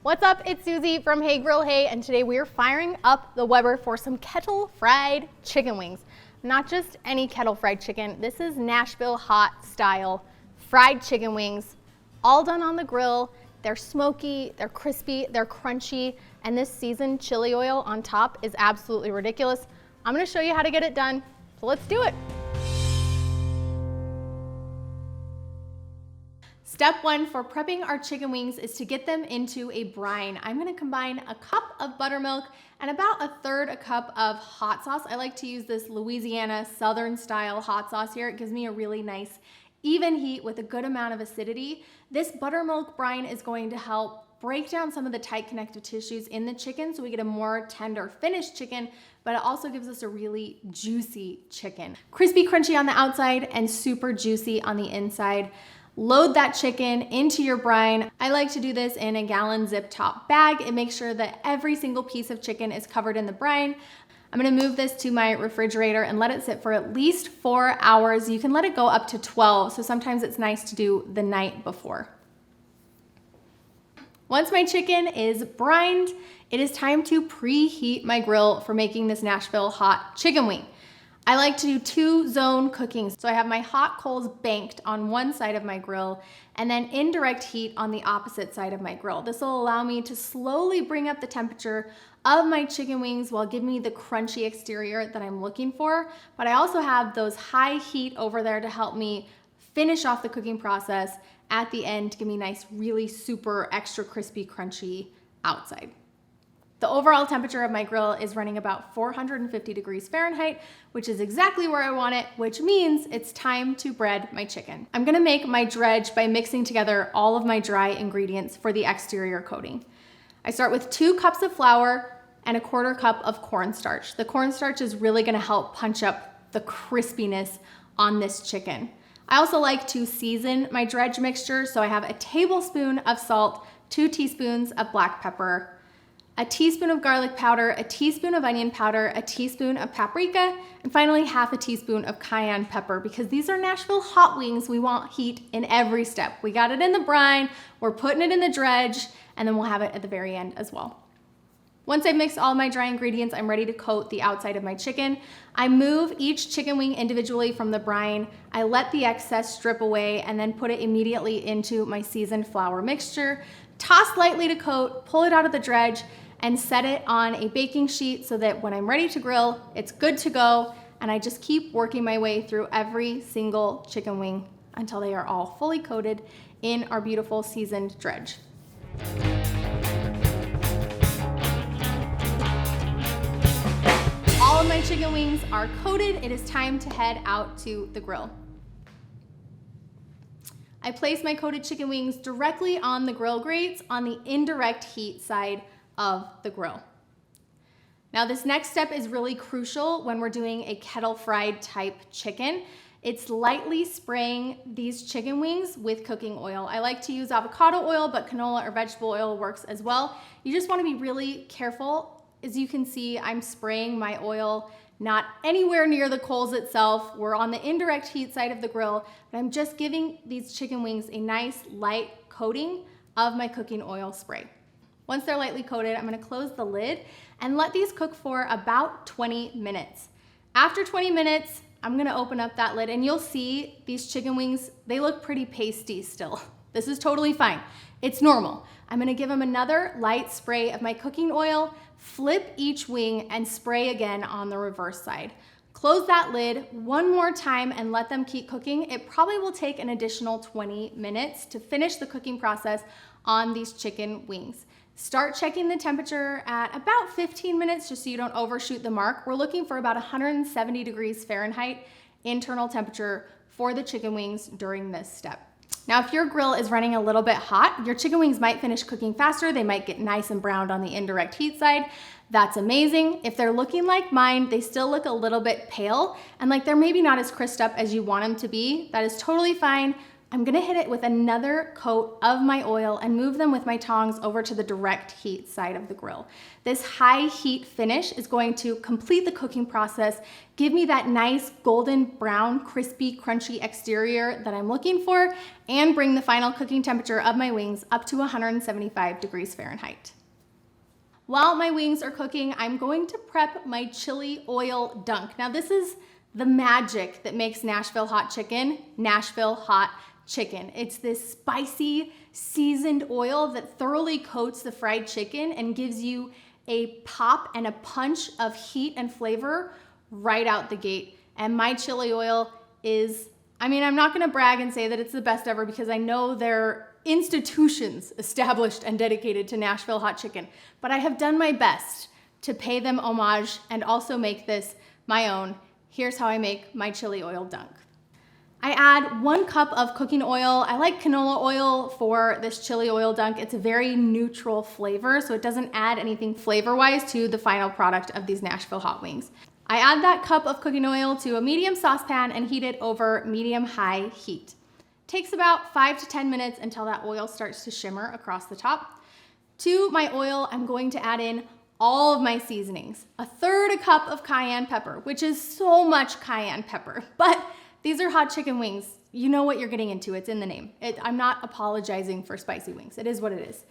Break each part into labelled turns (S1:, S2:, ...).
S1: What's up? It's Susie from Hey Grill Hey, and today we are firing up the Weber for some kettle-fried chicken wings. Not just any kettle-fried chicken, this is Nashville hot style fried chicken wings, all done on the grill. They're smoky, they're crispy, they're crunchy, and this seasoned chili oil on top is absolutely ridiculous. I'm gonna show you how to get it done, so let's do it. Step one for prepping our chicken wings is to get them into a brine. I'm gonna combine a cup of buttermilk and about 1/3 cup of hot sauce. I like to use this Louisiana Southern style hot sauce here. It gives me a really nice even heat with a good amount of acidity. This buttermilk brine is going to help break down some of the tight connective tissues in the chicken so we get a more tender finished chicken, but it also gives us a really juicy chicken. Crispy, crunchy on the outside and super juicy on the inside. Load that chicken into your brine. I like to do this in a gallon zip top bag. It makes sure that every single piece of chicken is covered in the brine. I'm gonna move this to my refrigerator and let it sit for at least 4 hours. You can let it go up to 12, so sometimes it's nice to do the night before. Once my chicken is brined, it is time to preheat my grill for making this Nashville hot chicken wing. I like to do 2-zone cooking. So I have my hot coals banked on one side of my grill and then indirect heat on the opposite side of my grill. This will allow me to slowly bring up the temperature of my chicken wings while giving me the crunchy exterior that I'm looking for. But I also have those high heat over there to help me finish off the cooking process at the end to give me nice, really super extra crispy, crunchy outside. The overall temperature of my grill is running about 450 degrees Fahrenheit, which is exactly where I want it, which means it's time to bread my chicken. I'm gonna make my dredge by mixing together all of my dry ingredients for the exterior coating. I start with 2 cups of flour and 1/4 cup of cornstarch. The cornstarch is really gonna help punch up the crispiness on this chicken. I also like to season my dredge mixture, so I have a tablespoon of salt, 2 teaspoons of black pepper, a teaspoon of garlic powder, a teaspoon of onion powder, a teaspoon of paprika, and finally 1/2 teaspoon of cayenne pepper. Because these are Nashville hot wings, we want heat in every step. We got it in the brine, we're putting it in the dredge, and then we'll have it at the very end as well. Once I've mixed all my dry ingredients, I'm ready to coat the outside of my chicken. I move each chicken wing individually from the brine. I let the excess strip away and then put it immediately into my seasoned flour mixture. Toss lightly to coat, pull it out of the dredge, and set it on a baking sheet so that when I'm ready to grill, it's good to go. And I just keep working my way through every single chicken wing until they are all fully coated in our beautiful seasoned dredge. All of my chicken wings are coated. It is time to head out to the grill. I place my coated chicken wings directly on the grill grates on the indirect heat side of the grill. Now this next step is really crucial when we're doing a kettle fried type chicken. It's lightly spraying these chicken wings with cooking oil. I like to use avocado oil, but canola or vegetable oil works as well. You just want to be really careful. As you can see, I'm spraying my oil not anywhere near the coals itself. We're on the indirect heat side of the grill, but I'm just giving these chicken wings a nice light coating of my cooking oil spray. Once they're lightly coated, I'm gonna close the lid and let these cook for about 20 minutes. After 20 minutes, I'm gonna open up that lid and you'll see these chicken wings, they look pretty pasty still. This is totally fine. It's normal. I'm gonna give them another light spray of my cooking oil, flip each wing and spray again on the reverse side. Close that lid one more time and let them keep cooking. It probably will take an additional 20 minutes to finish the cooking process on these chicken wings. Start checking the temperature at about 15 minutes just so you don't overshoot the mark. We're looking for about 170 degrees Fahrenheit internal temperature for the chicken wings during this step. Now, if your grill is running a little bit hot, your chicken wings might finish cooking faster. They might get nice and browned on the indirect heat side. That's amazing. If they're looking like mine, they still look a little bit pale and like they're maybe not as crisped up as you want them to be. That is totally fine. I'm gonna hit it with another coat of my oil and move them with my tongs over to the direct heat side of the grill. This high heat finish is going to complete the cooking process, give me that nice golden brown, crispy, crunchy exterior that I'm looking for, and bring the final cooking temperature of my wings up to 175 degrees Fahrenheit. While my wings are cooking, I'm going to prep my chili oil dunk. Now this is the magic that makes Nashville hot chicken, Nashville hot chicken. It's this spicy, seasoned oil that thoroughly coats the fried chicken and gives you a pop and a punch of heat and flavor right out the gate. And my chili oil is, I'm not gonna brag and say that it's the best ever because I know there are institutions established and dedicated to Nashville hot chicken, but I have done my best to pay them homage and also make this my own. Here's how I make my chili oil dunk. I add 1 cup of cooking oil. I like canola oil for this chili oil dunk. It's a very neutral flavor, so it doesn't add anything flavor-wise to the final product of these Nashville hot wings. I add that cup of cooking oil to a medium saucepan and heat it over medium-high heat. Takes about 5 to 10 minutes until that oil starts to shimmer across the top. To my oil, I'm going to add in all of my seasonings. 1/3 cup of cayenne pepper, which is so much cayenne pepper, but these are hot chicken wings. You know what you're getting into, it's in the name. I'm not apologizing for spicy wings, it is what it is.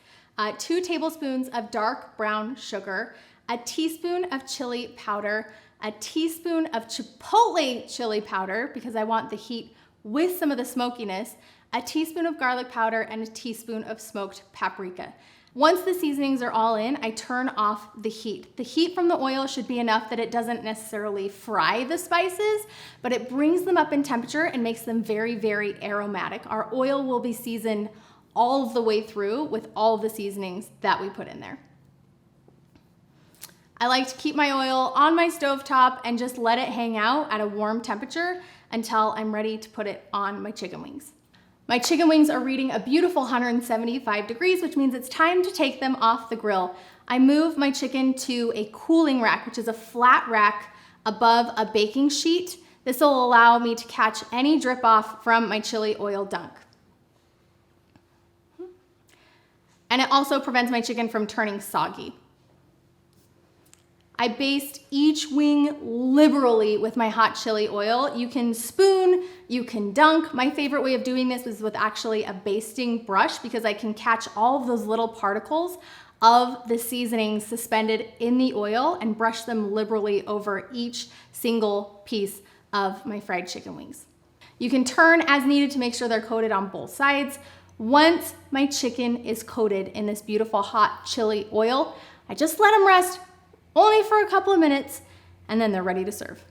S1: 2 tablespoons of dark brown sugar, a teaspoon of chili powder, a teaspoon of chipotle chili powder, because I want the heat with some of the smokiness, a teaspoon of garlic powder, and a teaspoon of smoked paprika. Once the seasonings are all in, I turn off the heat. The heat from the oil should be enough that it doesn't necessarily fry the spices, but it brings them up in temperature and makes them very, very aromatic. Our oil will be seasoned all of the way through with all of the seasonings that we put in there. I like to keep my oil on my stovetop and just let it hang out at a warm temperature until I'm ready to put it on my chicken wings. My chicken wings are reading a beautiful 175 degrees, which means it's time to take them off the grill. I move my chicken to a cooling rack, which is a flat rack above a baking sheet. This will allow me to catch any drip off from my chili oil dunk. And it also prevents my chicken from turning soggy. I baste each wing liberally with my hot chili oil. You can spoon, you can dunk. My favorite way of doing this is with actually a basting brush because I can catch all of those little particles of the seasoning suspended in the oil and brush them liberally over each single piece of my fried chicken wings. You can turn as needed to make sure they're coated on both sides. Once my chicken is coated in this beautiful hot chili oil, I just let them rest only for a couple of minutes, and then they're ready to serve.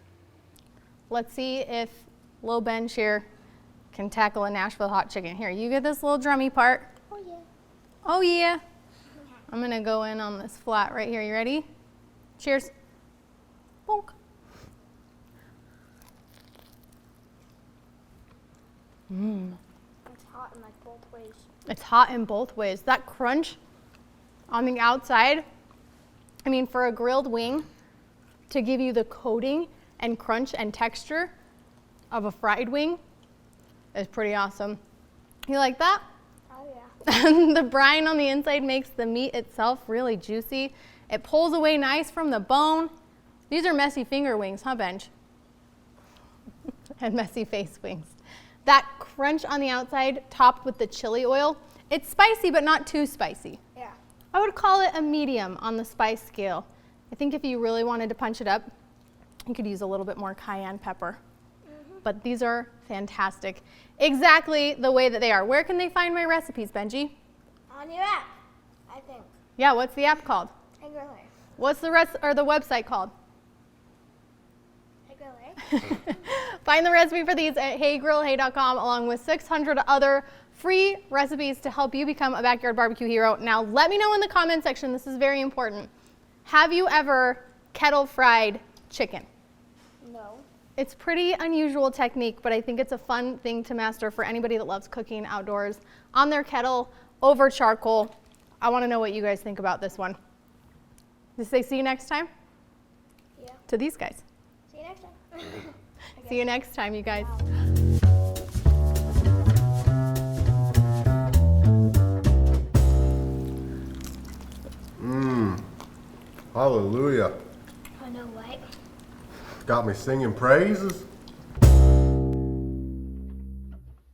S1: Let's see if Lil Benj here can tackle a Nashville hot chicken. Here, you get this little drummy part.
S2: Oh yeah.
S1: Oh yeah. I'm gonna go in on this flat right here. You ready? Cheers. Bonk.
S2: It's hot in like both ways.
S1: It's hot in both ways. That crunch on the outside, for a grilled wing to give you the coating and crunch and texture of a fried wing is pretty awesome. You like that?
S2: Oh yeah.
S1: The brine on the inside makes the meat itself really juicy. It pulls away nice from the bone. These are messy finger wings, huh, Benj? And messy face wings. That crunch on the outside topped with the chili oil, it's spicy but not too spicy.
S2: Yeah.
S1: I would call it a medium on the spice scale. I think if you really wanted to punch it up, you could use a little bit more cayenne pepper. But these are fantastic. Exactly the way that they are. Where can they find my recipes, Benji?
S2: On your app, I think.
S1: Yeah, what's the app called?
S2: Hey Grill Hey.
S1: What's the website called?
S2: Hey Grill Hey.
S1: Find the recipe for these at heygrillhey.com along with 600 other free recipes to help you become a backyard barbecue hero. Now, let me know in the comment section, this is very important. Have you ever kettle-fried chicken?
S2: No.
S1: It's pretty unusual technique, but I think it's a fun thing to master for anybody that loves cooking outdoors on their kettle over charcoal. I want to know what you guys think about this one. Did they see you next time?
S2: Yeah.
S1: To these guys.
S2: See you next time.
S1: See you next time, you guys.
S2: Wow.
S3: Hallelujah.
S2: I know what.
S3: Got me singing praises.